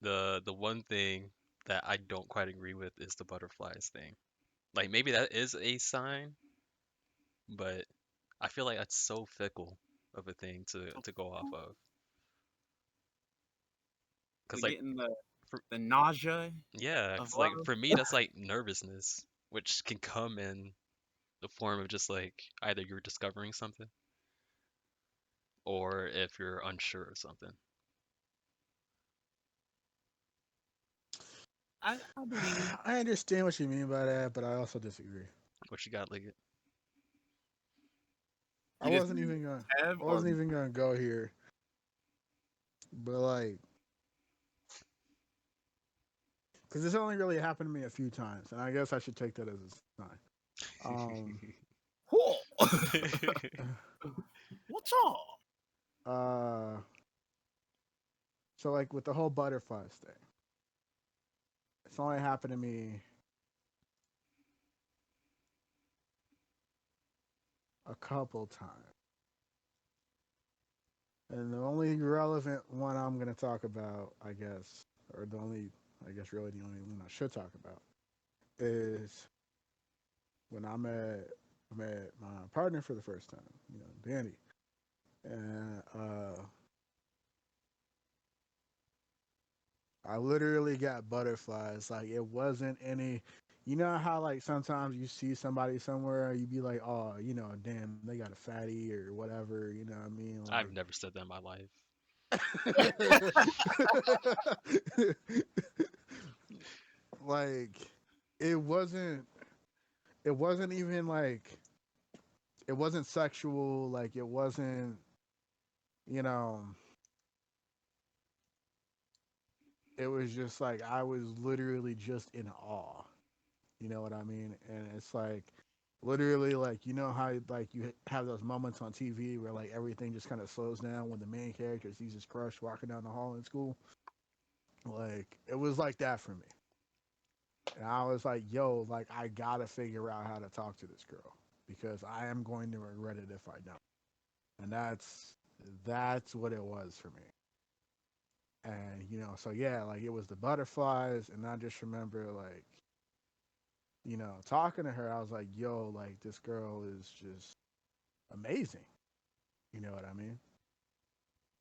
the one thing that I don't quite agree with is the butterflies thing. Like maybe that is a sign, but I feel like that's so fickle of a thing to go off of. Cause We like getting for, the nausea yeah, of cause like love. for me that's like nervousness, which can come in the form of just like either you're discovering something or if you're unsure of something. I believe I understand what you mean by that, but I also disagree. What you got, like it? I you just wasn't even gonna have I or wasn't even gonna go here, but like, because this only really happened to me a few times, and I guess I should take that as a sign. Um, whoa. What's up? uh, so like with the whole butterflies thing, it's only happened to me a couple times, and the only relevant one I'm gonna talk about, I guess, or the only, I guess, really the only one I should talk about is when I met my partner for the first time, Danny, and I literally got butterflies. Like it wasn't any. You know how like sometimes you see somebody somewhere, you be like, oh, damn, they got a fatty or whatever. You know what I mean? I've never said that in my life. Like, like it wasn't. It wasn't even like it wasn't sexual. Like it wasn't. You know. It was just like I was literally just in awe. You know what I mean? And it's like literally like how like you have those moments on TV where like everything just kind of slows down when the main character sees his crush walking down the hall in school. Like it was like that for me. And I was like, yo, like I gotta figure out how to talk to this girl because I am going to regret it if I don't. And that's what it was for me. And so yeah, like it was the butterflies, and I just remember like talking to her, I was like, yo, like this girl is just amazing. You know what I mean?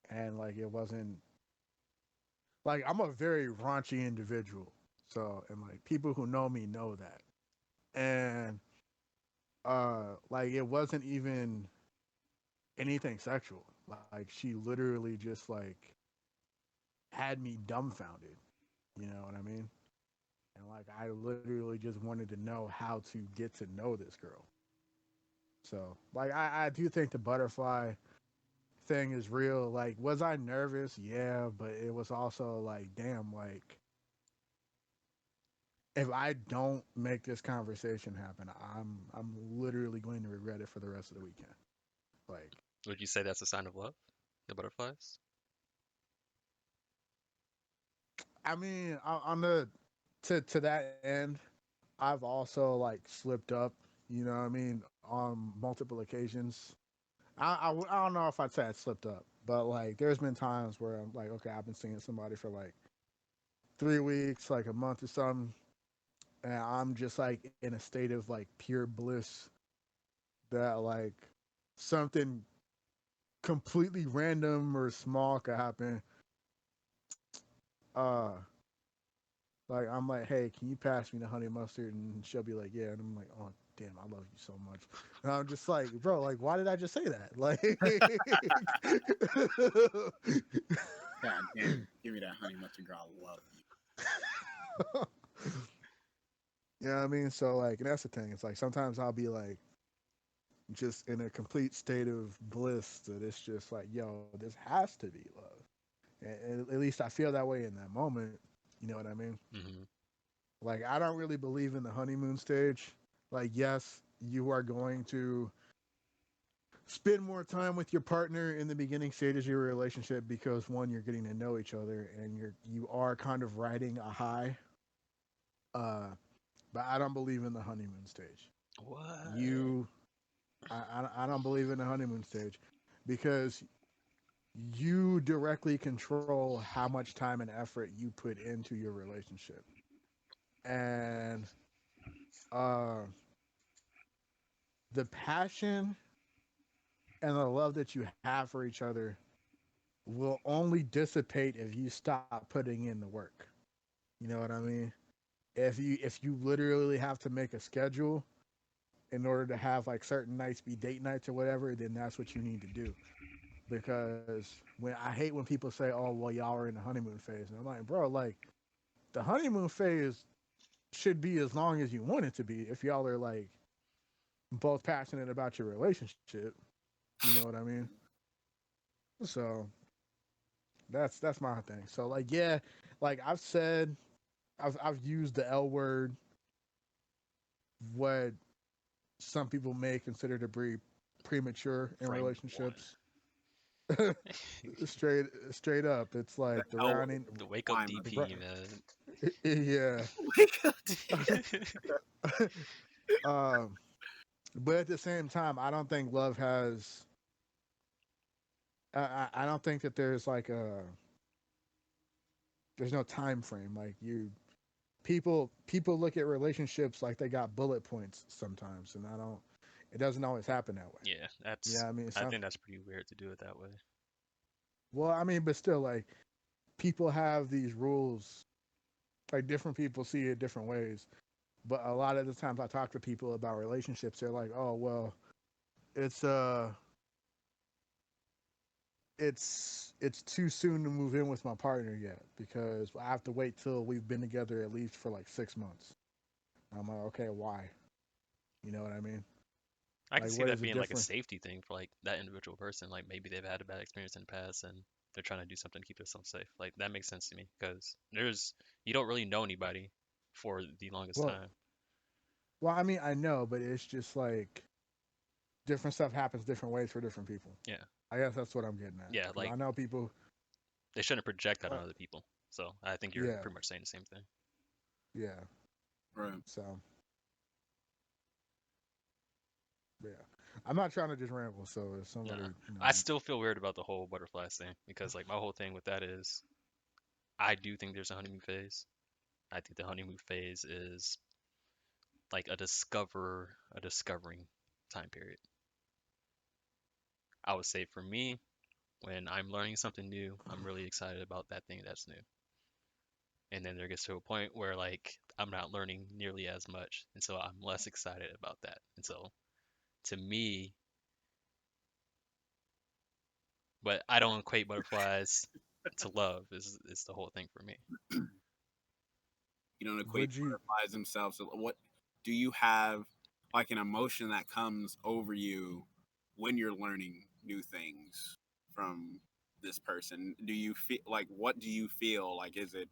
And like it wasn't like I'm a very raunchy individual. So and like people who know me know that. And like it wasn't even anything sexual. Like she literally just like had me dumbfounded. You know what I mean? And like I literally just wanted to know how to get to know this girl. So like I do think the butterfly thing is real. Like, was I nervous? Yeah, but it was also like, damn, like if I don't make this conversation happen, I'm literally going to regret it for the rest of the weekend. Like, Would you say that's a sign of love? The butterflies? I mean, on the to that end, I've also like slipped up. You know what I mean? On multiple occasions. I don't know if I'd say I slipped up, but like there's been times where I'm like, okay, I've been seeing somebody for like 3 weeks, like a month or something, and I'm just like in a state of like pure bliss that like something completely random or small could happen. Uh, like I'm like, hey, can you pass me the honey mustard? And she'll be like, yeah, and I'm like, oh damn, I love you so much. And I'm just like, bro, like, why did I just say that? Like, God damn, give me that honey mustard girl. I love you. you know what I mean? So like, and that's the thing. It's like sometimes I'll be like, just in a complete state of bliss that it's just like, yo, this has to be love. And at least I feel that way in that moment. You know what I mean? Hmm. Like, I don't really believe in the honeymoon stage. Like, yes, you are going to spend more time with your partner in the beginning stages of your relationship because one, you're getting to know each other and you are kind of riding a high. Uh, but I don't believe in the honeymoon stage. What? You, I don't believe in the honeymoon stage because you directly control how much time and effort you put into your relationship. And uh, the passion and the love that you have for each other will only dissipate if you stop putting in the work. You know what I mean? If you literally have to make a schedule in order to have like certain nights be date nights or whatever, then that's what you need to do. Because when I hate when people say, "Oh, well, y'all are in the honeymoon phase," and I'm like, "Bro, like the honeymoon phase should be as long as you want it to be if y'all are like both passionate about your relationship." You know what I mean? So that's my thing. So like yeah, like I've used the L word, what some people may consider to be premature in Frame one. relationships. Straight up, it's The like the L word rounding. The wake up line of The, DP, man. yeah. wake up. um, but at the same time, I don't think love has. I don't think that there's like a there's no time frame. Like you people look at relationships like they got bullet points sometimes, and I don't. It doesn't always happen that way. Yeah, Yeah, I mean, I some. think that's pretty weird to do it that way. Well, I mean, but still, like people have these rules. Like different people see it different ways. But a lot of the times I talk to people about relationships, they're like, "Oh, well, it's uh, it's too soon to move in with my partner yet because I have to wait till we've been together at least for like 6 months." I'm like, "Okay, why?" You know what I mean? I can Like, see what that is the being like a difference? safety thing for like that individual person. Like maybe they've had a bad experience in the past and they're trying to do something to keep themselves safe. Like that makes sense to me because there's you don't really know anybody for the longest Well, time. I mean, I know, but it's just like different stuff happens different ways for different people. Yeah, I guess that's what I'm getting at yeah. because Like I know people. they shouldn't project that on What? other people. So I think you're Yeah, pretty much saying the same thing. yeah. Right. So yeah, I'm not trying to just ramble. So if somebody, Nah, you know, I still feel weird about the whole butterflies thing because like my whole thing with that is I do think there's a honeymoon phase. I think the honeymoon phase is like a discovering time period. I would say for me, when I'm learning something new, I'm really excited about that thing that's new. And then there gets to a point where like I'm not learning nearly as much, and so I'm less excited about that. And so to me, but I don't equate butterflies to love is the whole thing for me. You don't equate would you? butterflies themselves. So what do you have like an emotion that comes over you when you're learning new things from this person? Do you feel like what do you feel like? Is it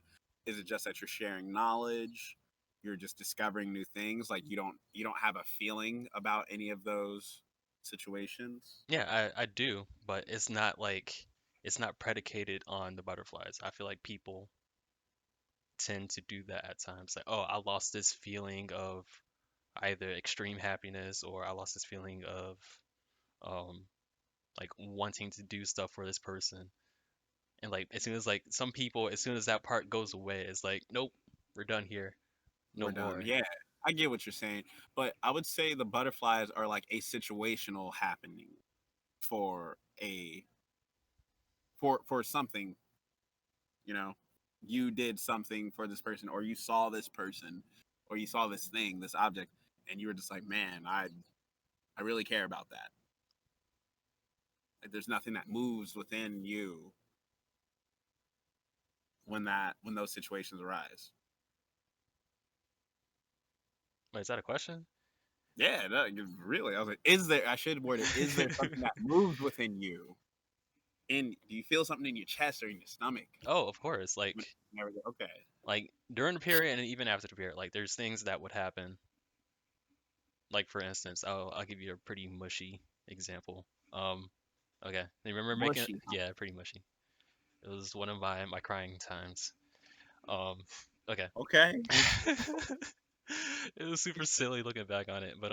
just that you're sharing knowledge? You're just discovering new things. Like you don't have a feeling about any of those situations. Yeah, I do, but it's not like it's not predicated on the butterflies. I feel like people tend to do that at times. Like, oh, I lost this feeling of either extreme happiness or I lost this feeling of um like wanting to do stuff for this person. And like as soon as like some people, as soon as that part goes away, it's like, nope, we're done here. No We're done. more. Yeah, I get what you're saying, but I would say the butterflies are like a situational happening for a for something. You know, you did something for this person, or you saw this person, or you saw this thing, this object, and you were just like, man, I really care about that. Like, there's nothing that moves within you when those situations arise. Wait, is that a question? Yeah, that, really. I was like, is there? I should word it. Is there something that moves within you? Do you feel something in your chest or in your stomach? Oh, of course. Okay. Like during the period and even after the period, like there's things that would happen. Like for instance, I'll give you a pretty mushy example. Okay, you remember making Mushy. yeah, pretty mushy. It was one of my crying times. Um, okay. Okay. It was super silly looking back on it, but